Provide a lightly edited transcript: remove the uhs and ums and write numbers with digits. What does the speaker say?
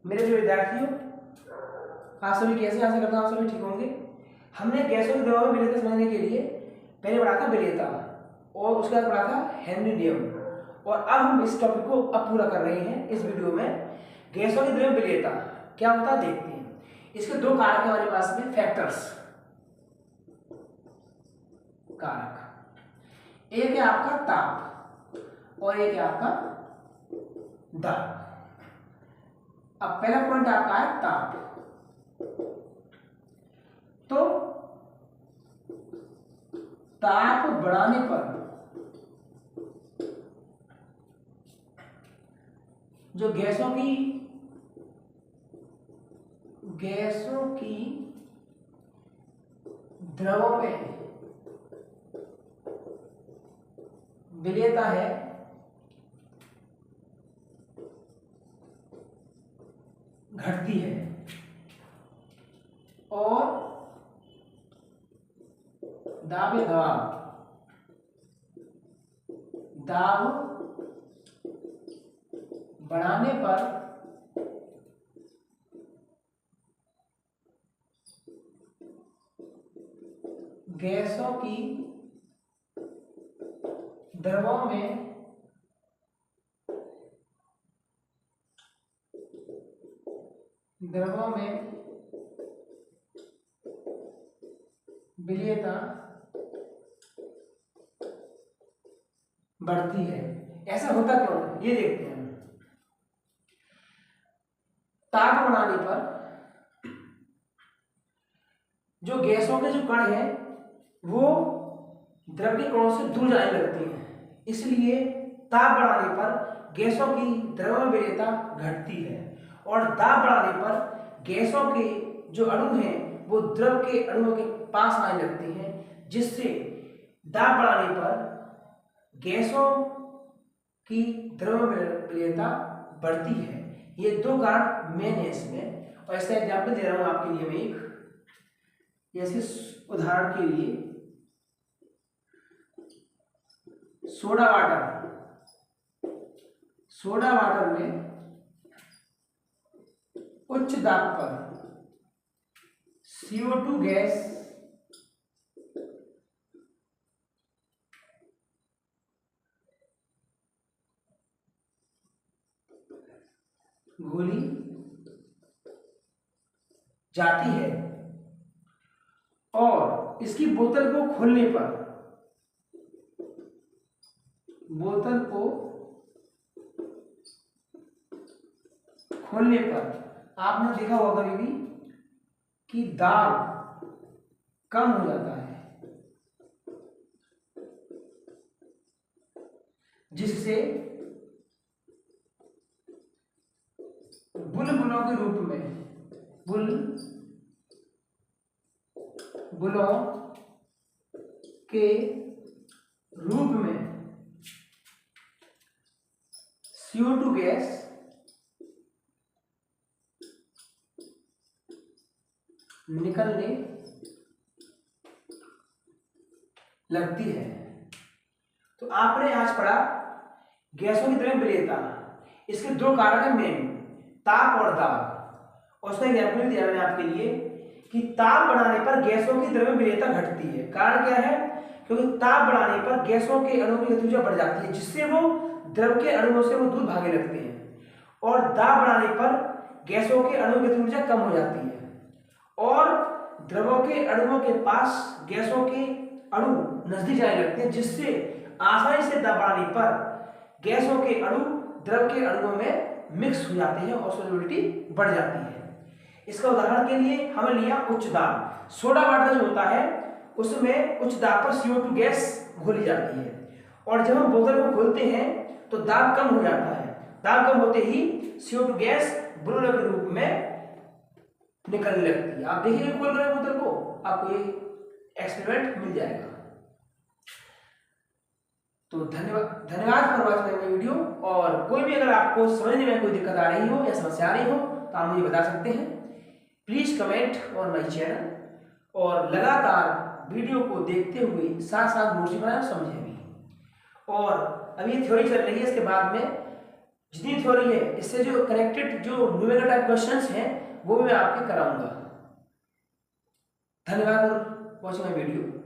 मेरे जो विद्यार्थियों, आप सभी कैसे, आशा करता हूँ आप सभी ठीक होंगे। हमने गैसों की दवा में विलेयता समझने के लिए पहले पढ़ा था विलेयता और उसके बाद पढ़ा था हेनरी, और अब हम इस टॉपिक को अब पूरा कर रहे हैं इस वीडियो में। गैसों की द्रव्य विलेयता क्या होता है देखते हैं। इसके दो कारक है हमारे पास में, फैक्टर्स कारक। एक है आपका ताप और एक है आपका दाब। अब पहला पॉइंट आपका है ताप। तो ताप बढ़ाने पर जो गैसों की द्रवों में विलेयता है घटती है और दाब बढ़ाने पर गैसों की द्रवों में विलेयता बढ़ती है। ऐसा होता क्यों है ये देखते हैं। ताप बढ़ाने पर जो गैसों के जो कण हैं वो द्रव के कणों से दूर जाने लगते हैं, इसलिए ताप बढ़ाने पर गैसों की द्रव में विलेयता घटती है और दाब बढ़ाने पर गैसों के जो अणु हैं वो द्रव के अणुओं के पास आने लगते हैं, जिससे दाब बढ़ाने पर गैसों की द्रव में विलेयता बढ़ती है। ये दो कारण मेन है इसमें, और इसका एग्जाम्पल दे रहा हूं आपके लिए मैं एक। जैसे उदाहरण के लिए सोडा वाटर में उच्च दाब पर CO2 गैस घोली जाती है और इसकी बोतल को खोलने पर आपने देखा होगा कभी भी कि दाब कम हो जाता है, जिससे बुलबुलों के रूप में CO2 गैस निकलने लगती है। तो आपने आज पढ़ा गैसों की द्रव्य विलेयता। इसके दो कारक हैं मेन, ताप और दाब। और उसका एग्जाम्पल दिया मैंने आपके लिए कि ताप बढ़ाने पर गैसों की द्रव्य विलेयता घटती है। कारण क्या है? क्योंकि ताप बढ़ाने पर गैसों के अणुओं की गति ऊर्जा बढ़ जाती है, जिससे वो द्रव के अणुओं से वो दूर भागने लगते हैं। और दाब बढ़ाने पर गैसों के अणुओं की गति ऊर्जा कम हो जाती है और द्रवों के अणुओं के पास गैसों के अणु नजदीक जाने लगते हैं, जिससे आसानी से दाब बढ़ाने पर गैसों के अणु द्रव के अणुओं में मिक्स हो जाते हैं और सॉल्युबिलिटी बढ़ जाती है। इसका उदाहरण के लिए हमने लिया उच्च दाब। सोडा वाटर जो होता है उसमें उच्च दाब पर CO2 गैस घोली जाती है और जब हम बोतल को खोलते हैं तो दाब कम हो जाता है। दाब कम होते ही CO2 गैस बुलबुले के रूप में निकलने लगती है। आप देखिए खोल कर बोतल को, आपको ये एक्सपेरिमेंट मिल जाएगा। तो धन्यवाद फॉर वॉचिंग माय वीडियो। और कोई भी अगर आपको समझने में कोई दिक्कत आ रही हो या समस्या आ रही हो तो आप मुझे बता सकते हैं। Please comment on my channel और लगातार वीडियो को देखते हुए साथ साथ नोट्स बनाए समझे भी। और अभी थ्योरी चल रही है, इसके बाद में जितनी थ्योरी है इससे जो कनेक्टेड जो न्यूमेरिकल टाइप क्वेश्चंस हैं वो भी मैं आपके कराऊंगा। धन्यवाद फॉर वॉचिंग माय वीडियो।